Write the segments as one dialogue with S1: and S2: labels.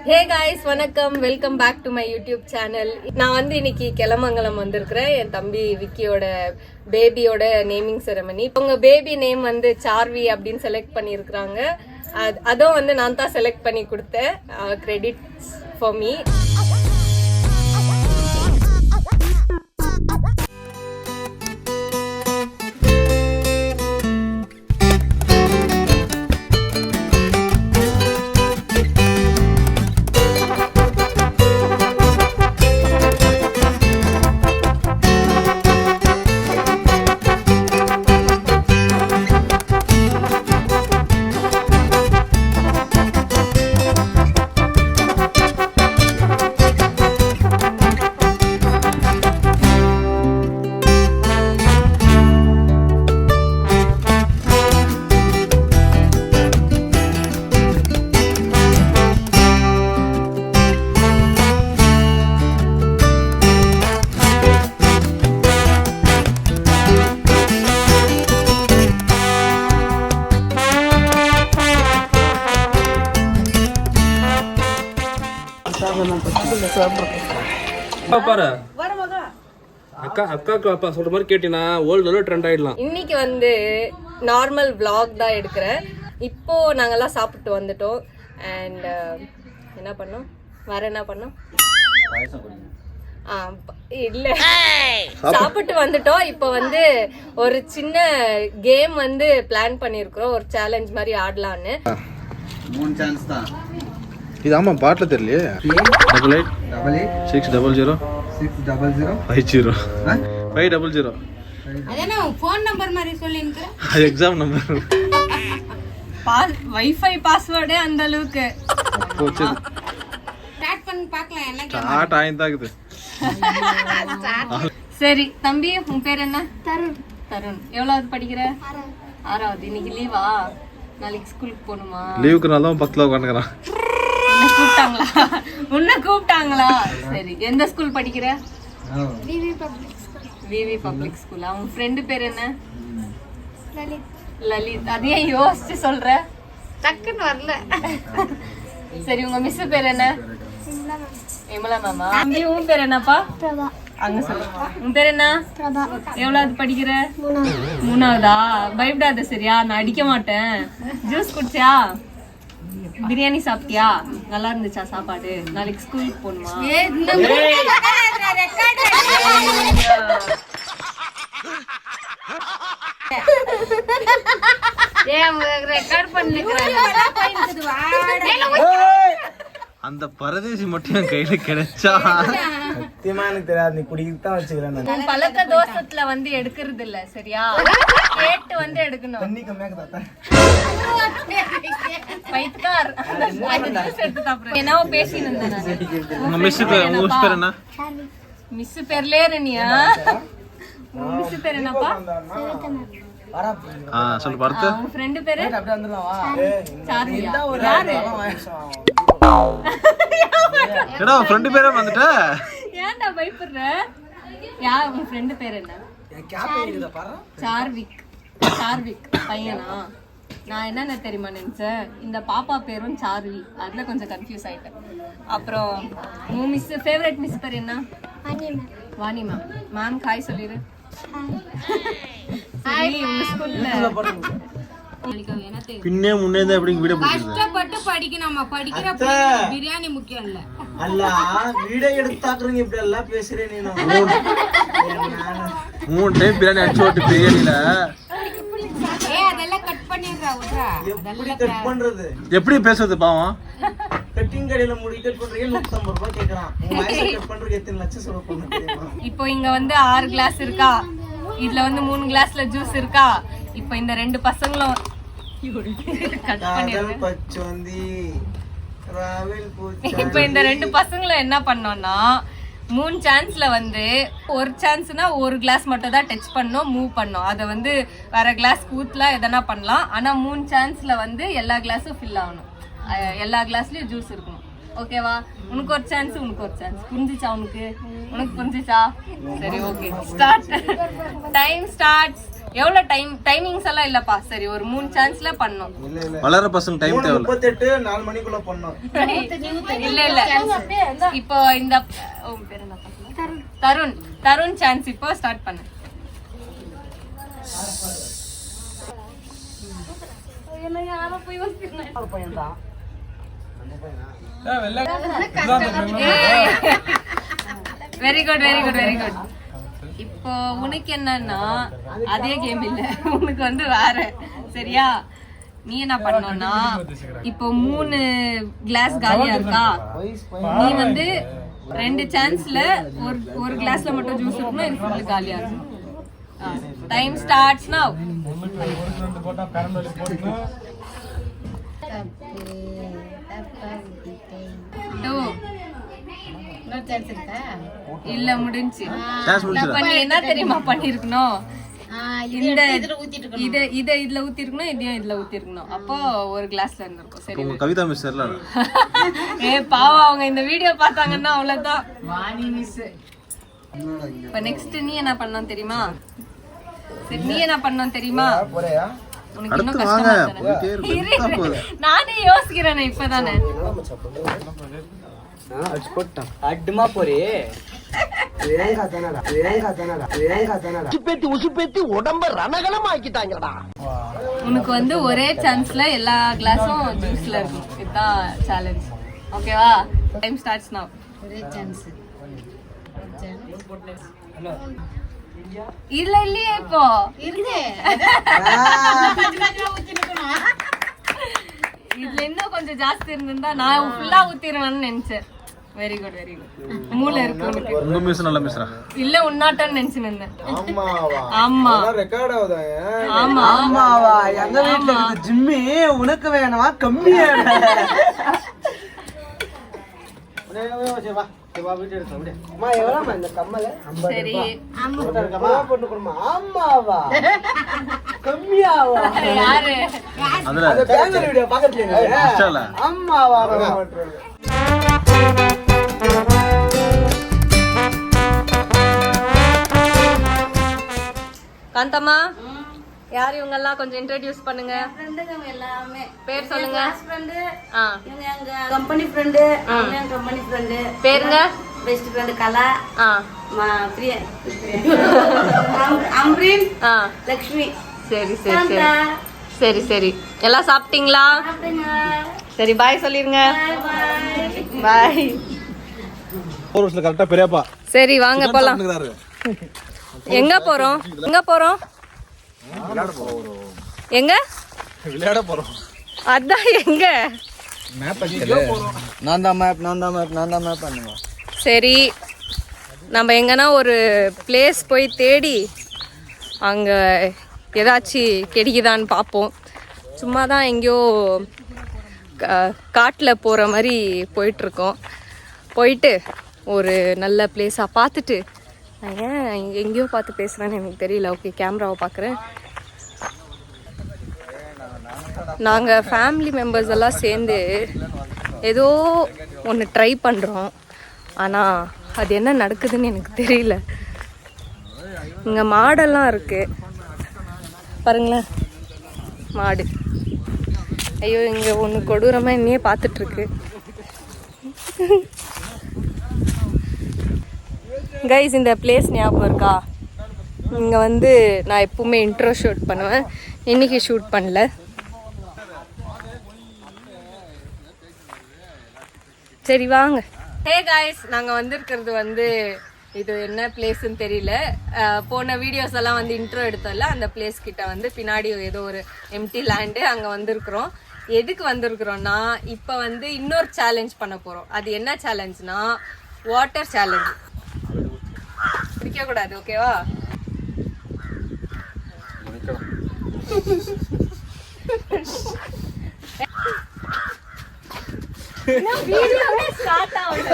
S1: ஹே guys, வணக்கம். Welcome back to my YouTube channel. நான் வந்து இன்னைக்கு கிளமங்கலம் வந்திருக்கிறேன். என் தம்பி விக்கியோட பேபியோட நேமிங் செரமனி. அவங்க பேபி நேம் வந்து சார்வி அப்படின்னு செலக்ட் பண்ணியிருக்கிறாங்க. அதுவும் வந்து நான் தான் செலக்ட் பண்ணி கொடுத்தேன். Credits for me. இன்னைக்கு வந்து நார்மல் vlog தான் எடுக்கிறேன். இப்போ நாங்கெல்லாம் சாப்பிட்டு வந்துட்டோம். அண்ட் என்ன பண்ணோம், வேற என்ன பண்ணோம், இல்ல சாப்பிட்டு வந்துட்டோம். இப்போ வந்து ஒரு சின்ன கேம் வந்து பிளான் பண்ணிருக்கிறோம். ஒரு சேலஞ்ச் மாதிரி ஆடலான்னு.
S2: 3 சான்ஸ் தான்
S3: இது. ஆமா பாட்டில் தெரியலையே. 8888 600 50 500
S4: அதனா ஃபோன் நம்பர் மாதிரி சொல்லிங்க.
S3: அது எக்ஸாம் நம்பர்.
S1: வைஃபை பாஸ்வேர்டே அந்த அளவுக்கு
S3: போச்சு.
S4: ஸ்டார்ட் பண்ணி பார்க்கலாம். என்ன
S3: ஸ்டார்ட் ஆயிந்தாக்குது.
S1: சரி தம்பி, உன் பேர் என்ன? தருண். தருண், எவ்வளவு படிக்கிற? 6வது. இன்னைக்கு லீவா? நாளைக்கு ஸ்கூலுக்கு போகணுமா?
S3: லீவுக்கு நல்லா பக்கத்துல உட்காந்துக்கிறான்.
S1: கூப்பிட்டாங்களா? உன்னை கூப்பிட்டாங்களா? சரி, எந்த ஸ்கூல் படிக்கிற? விவி பப்ளிக் ஸ்கூல். உன் ஃப்ரெண்டு பேர் என்ன? லலித். அதையே யோசிச்சு சொல்ற? டக்குன்னு வரல. சரி, உங்க மிஸ் பேர் என்ன? விமலா மேமா. தம்பி, உன் பேர் என்னப்பா? அங்க சொல்லு. உன் பேர் என்ன? எவ்வளவு படிக்கிற? 3வதா? பயப்படாத சரியா? நான் அடிக்க மாட்டேன். ஜூஸ் குடிச்சியா? பிரியாணி சாப்பிட்டியா? நல்லா இருந்துச்சா சாப்பாடு? நாளைக்கு ஸ்கூலுக்கு போகணுமா?
S3: அந்த பரதேசி மட்டும் என் கையில கிடைச்சா
S2: சத்தியமா எனக்கு தெரியாது. நீ குடிதான் வச்சுக்கிறேன்.
S1: உன் பழக்க தோசத்துல வந்து எடுக்கிறது இல்ல சரியா? கேட்டு வந்து எடுக்கணும்.
S2: தண்ணி கம்மியாக தாத்தா.
S1: பைத்கார். என்னவோ பேசிட்டு இருந்தேன் நான்.
S3: உங்க மிஸ் பேர் என்ன?
S1: மிஸ் பேர்லே ரனியா? மிஸ் பேர் என்னப்பா?
S3: சொல்லு பார்த்து.
S1: உன் ஃப்ரெண்ட் பேரு?
S2: அப்படியே வந்துடலாம் வா.
S1: சாரியா? யாரு?
S3: ஏடா ஃப்ரெண்ட் பேரே வந்துட்ட.
S1: ஏன்டா பயப்படுற? யார் உன் ஃப்ரெண்ட் பேர் என்ன? சார்விக். சார்விக் பையனா? நான் என்னென்ன தெரியுமா நினைச்சேன், இந்த பாப்பா பேரும் சார்வி. அதுல கொஞ்சம் கன்ஃபியூஸ் ஆயிட்டேன். அப்புறம் உன் மிஸ் ஃபேவரட் மிஸ் பேர் என்ன? வாணி மேம். மேம் காய் சொல்லிரு. சரி, உங்க ஸ்கூல்ல
S3: பின்னே முன்னே தான் எப்படி வீடியோ பிடிக்கிறது?
S4: கஷ்டப்பட்டு படிக்கணுமா? படிக்கிற பிரியாணி முக்கியம் இல்ல.
S2: அல்ல வீடியோ எடுத்தாக்குறீங்க. இப்படி எல்லாம் பேசுறேன் நீ.
S3: 3 டைம் பிரியாணி அடிச்சு ஓட்டு பிரியாணில.
S4: அதெல்லாம் கட் பண்ணிடுறா.
S2: எப்படி கட் பண்றது?
S3: எப்படி பேசுறது பாவம்?
S2: கட்டிங் கடையில முடி கட் பண்றீங்க 150 ரூபாய் கேக்குறான். உன் வயசு கட் பண்றதுக்கு எத்தனை லட்சம் செலவு பண்ண தெரியுமா?
S1: இப்போ இங்க வந்து 6 கிளாஸ் இருக்கா. இதுல வந்து 3 கிளாஸ்ல ஜூஸ் இருக்கா. இப்போ இந்த 2 பசங்களும் இப்ப இந்த 2 பசங்களும் என்ன பண்ணோம்னா, 3 சான்ஸ்ல வந்து ஒரு சான்ஸ்னா ஒரு கிளாஸ் மட்டும் தான் டச் பண்ணோம், மூவ் பண்ணோம். அதை வந்து வேற கிளாஸ் ஊத்தலாம், எதனா பண்ணலாம். ஆனா 3 சான்ஸ்ல வந்து எல்லா கிளாஸும் ஃபில் ஆகணும். எல்லா கிளாஸ்லயும் ஜூஸ் இருக்கணும். ஓகேவா? உனக்கு ஒரு சான்ஸ், உனக்கு ஒரு சான்ஸ். புரிஞ்சிச்சா? உனக்கு புரிஞ்சிச்சா? சரி, ஓகே, ஸ்டார்ட். Time starts. எவ்வளவு டைமிங்ஸ் எல்லாம் இல்லப்பா. சரி ஒரு 3 சான்ஸ்ல பண்ணோம்.
S3: வளர பசங்க டைம் தேவை
S2: 38 4 மணிக்குள்ள பண்ணோம்.
S1: இல்ல இப்போ இந்த பேர் என்ன? தருண் சான்ஸ் இப்போ ஸ்டார்ட் பண்ணு. Very good very good very good. இப்போ உனக்கு என்னன்னா அதே கேம் இல்ல, உனக்கு வந்து வேற. சரியா? நீ என்ன பண்ணோம்னா இப்போ 3 கிளாஸ் காலியா இருக்கா, நீ வந்து 2 சான்ஸ்ல ஒரு கிளாஸ்ல மட்டும் ஜூஸ் இருக்கணும், இது ஃபுல்லா காலியா இருக்கும். டைம் ஸ்டார்ட்ஸ் நவ. இல்ல முடிஞ்சு. அப்ப நீ என்ன தெரியுமா பண்ணிருக்கணும், இந்த இத இதுல ஊத்தி இருக்கணும், இதையும் இதுல ஊத்தி இருக்கணும். அப்போ ஒரு கிளாஸ்ல இருந்திருக்கும். சரி
S3: உங்க கவிதா மிஸ் தெரியல.
S1: பாவம், அவங்க இந்த வீடியோ பார்த்தாங்கன்னா அவ்வளவுதான். இப்ப நெக்ஸ்ட் நீ என்ன பண்ணணும் தெரியுமா? சரி நீ என்ன பண்ணணும் தெரியுமா? உனக்கு இன்னும் கஷ்டமா இருக்கு. நானே யோசிக்கிறேன் இப்பதானே.
S2: அட்டுமா போறே
S1: உனக்கு வந்து ஒரே சான்ஸ்ல எல்லா கிளாஸும் ஜூஸ்ல இருக்கும். இதுதான் சேலஞ்ச். ஓகேவா? டைம் ஸ்டார்ட்ஸ் நவ. ஒரே சான்ஸ். இல்ல இல்லையே இப்போ இருக்கு. இதுல இன்னும் கொஞ்சம் ஜாஸ்தி இருந்திருந்தா நான் ஃபுல்லா ஊத்திடுவேன்னு நினைச்சேன். Very good very good. மூளை இருக்கு உனக்கு.
S3: உங்க மிஸ் நல்ல மிஸ்ரா.
S1: இல்ல உன்னாட்டன்னு நினைச்சிருந்தேன்.
S2: ஆமாவா?
S1: ஆமா
S2: ரெக்கார்ட் ஆகுதா?
S1: ஆமா
S2: ஆமாவா? எங்க வீட்ல இருக்கு ஜிம்மி, உனக்கு வேணாமா கம்மியா?
S1: சரி
S2: ஆமாவா கம்மியாவா?
S1: யாரு
S2: அந்த பேங்கர் வீடியோ பாக்கறீங்க? ஆமாவா?
S1: காந்தம்மா, யார் இவங்க எல்லாம் கொஞ்சம் இன்ட்ரோடியூஸ் பண்ணுங்க.
S5: எல்லாமே
S1: பேர் சொல்லுங்க.
S5: இவங்க எங்க கம்பெனி ஃப்ரெண்டு, அவங்க கம்பெனி ஃப்ரெண்டு.
S1: பேருங்க?
S5: பெஸ்ட் ஃப்ரெண்ட் கலா, பிரியா,
S1: அம்ரீன்,
S5: லக்ஷ்மி.
S1: சரி சரி சரி சரி சரி. எல்லாம் சாப்பிட்டீங்களா? சரி பாய் சொல்லிருங்க. பாய்.
S3: கரெக்டா பெரியப்பா.
S1: சரி வாங்க போலாம். எங்க போறோம்? எங்க போறோம்? எங்க
S3: விளையாட போறோம்.
S1: அதான் எங்க?
S2: நான் தான் மேப் பண்ணுங்க.
S1: சரி நம்ம எங்கன்னா ஒரு பிளேஸ் போய் தேடி அங்கே ஏதாச்சும் கிடைக்குதான்னு பார்ப்போம். சும்மா தான் எங்கேயோ காட்டில் போகிற மாதிரி போயிட்டுருக்கோம். போயிட்டு ஒரு நல்ல பிளேஸாக பார்த்துட்டு, நான் ஏன் எங்கேயோ பார்த்து பேசுகிறேன்னு எனக்கு தெரியல. ஓகே, கேமராவை பார்க்குறேன். நாங்கள் ஃபேமிலி மெம்பர்ஸ் எல்லாம் சேர்ந்து ஏதோ ஒன்று ட்ரை பண்ணுறோம். ஆனால் அது என்ன நடக்குதுன்னு எனக்கு தெரியல. இங்கே மாடெல்லாம் இருக்குது பாருங்களேன், மாடு. ஐயோ, இங்கே ஒன்று கொடூரமாக என்னையே பார்த்துட்ருக்கு. கைஸ், இந்த பிளேஸ் ஞாபகம் இருக்கா? இங்கே வந்து நான் எப்பவுமே இன்ட்ரோ ஷூட் பண்ணுவேன். இன்றைக்கி ஷூட் பண்ணல. சரி வாங்க. ஹே காய்ஸ், நாங்கள் வந்திருக்கிறது வந்து இது என்ன பிளேஸ்ன்னு தெரியல. போன வீடியோஸ் எல்லாம் வந்து இன்ட்ரோ எடுத்தோம்ல, அந்த பிளேஸ் கிட்ட வந்து பின்னாடி ஏதோ ஒரு எம்டி லேண்டு, அங்கே வந்திருக்கிறோம். எதுக்கு வந்திருக்கிறோன்னா, இப்போ வந்து இன்னொரு சேலஞ்ச் பண்ண போகிறோம். அது என்ன சேலஞ்ச்னா வாட்டர் சேலஞ்ச். குடிக்கக்கூடாது, ஓகேவா? வீடியோவே ஸ்டார்ட் ஆகல.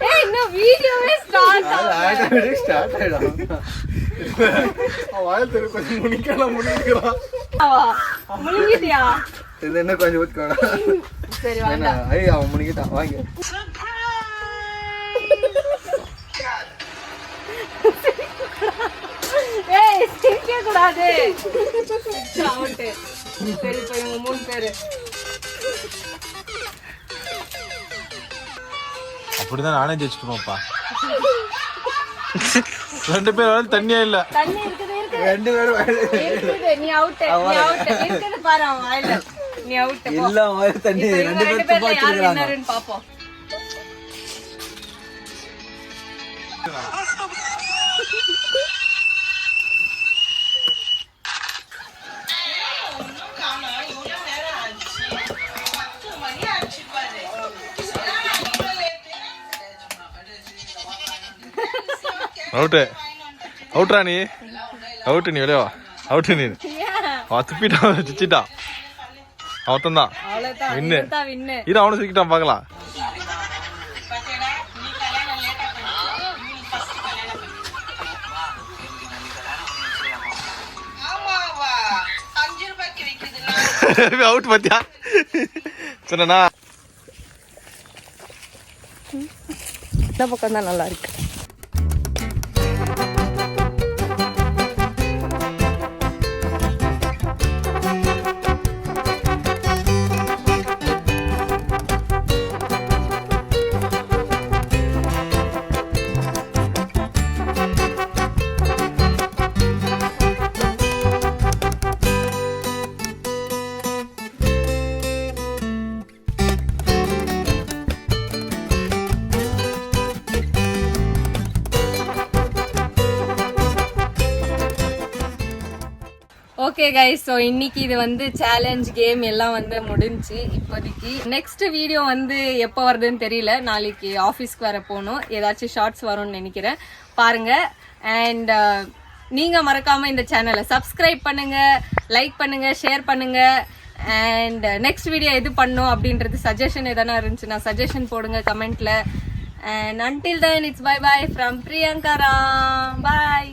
S1: ஏய், இன்னும் வீடியோவே ஸ்டார்ட் ஆகல.
S2: ஸ்டார்ட் ஆயிடும். வாயில் தெரு கொஞ்சம் முனிக்கலாம் முனிக்கலாம்.
S1: முழுங்கிட்டியா?
S2: இது என்ன கொஞ்சம் ஊத்துக்கடா.
S1: சரி வாங்க.
S2: ஐய், அவன் முனிக்கிட்டான். வாங்க.
S1: ஏய் சிரிக்க கூடாது. அவுட். சரி இப்போ இவங்க 3 பேரு.
S3: அப்படிதான் நானே ஜெயிச்சிட்டுமாப்பா. 2 பேர் வந்து தண்ணியே இல்ல.
S1: தண்ணி இருக்குது இருக்குது.
S2: 2 பேரும்
S1: இருக்குது. நீ அவுட். நீ அவுட். இருக்குது பாரு அவன் வாயில. நீ அவுட்.
S2: இல்ல வாயில தண்ணி. 2 பேரும் துப்பா
S1: யார் வின்னர்னு பாப்போம்.
S3: அவுட்டு அவுட்ரா நீ அவுட்டு நீ வெளியவா அவுட்டு நீ துப்பிட்டான் சிச்சிட்டான் அவன் தான் வின்னு இரு அவனை சிக்கிட்டான் பார்க்கலாம் அவுட் பாத்தியா சொன்னா
S1: இந்த பக்கம் தான் நல்லா இருக்கு. ஓகே கைஸ், ஸோ இன்னைக்கு இது வந்து சேலஞ்ச் கேம் எல்லாம் வந்து முடிஞ்சு. இப்போதைக்கு நெக்ஸ்ட் வீடியோ வந்து எப்போ வருதுன்னு தெரியல. நாளைக்கு ஆஃபீஸ்க்கு வர போகணும். ஏதாச்சும் ஷார்ட்ஸ் வரும்னு நினைக்கிறேன், பாருங்க. அண்ட் நீங்க மறக்காம இந்த சேனலை சப்ஸ்கிரைப் பண்ணுங்க, லைக் பண்ணுங்க, ஷேர் பண்ணுங்க. அண்ட் நெக்ஸ்ட் வீடியோ எது பண்ணும் அப்படின்றது சஜஷன் எதனா இருந்துச்சுன்னா சஜஷன் போடுங்க கமெண்ட்ல. And until then it's bye bye from Priyanka Ram. Bye.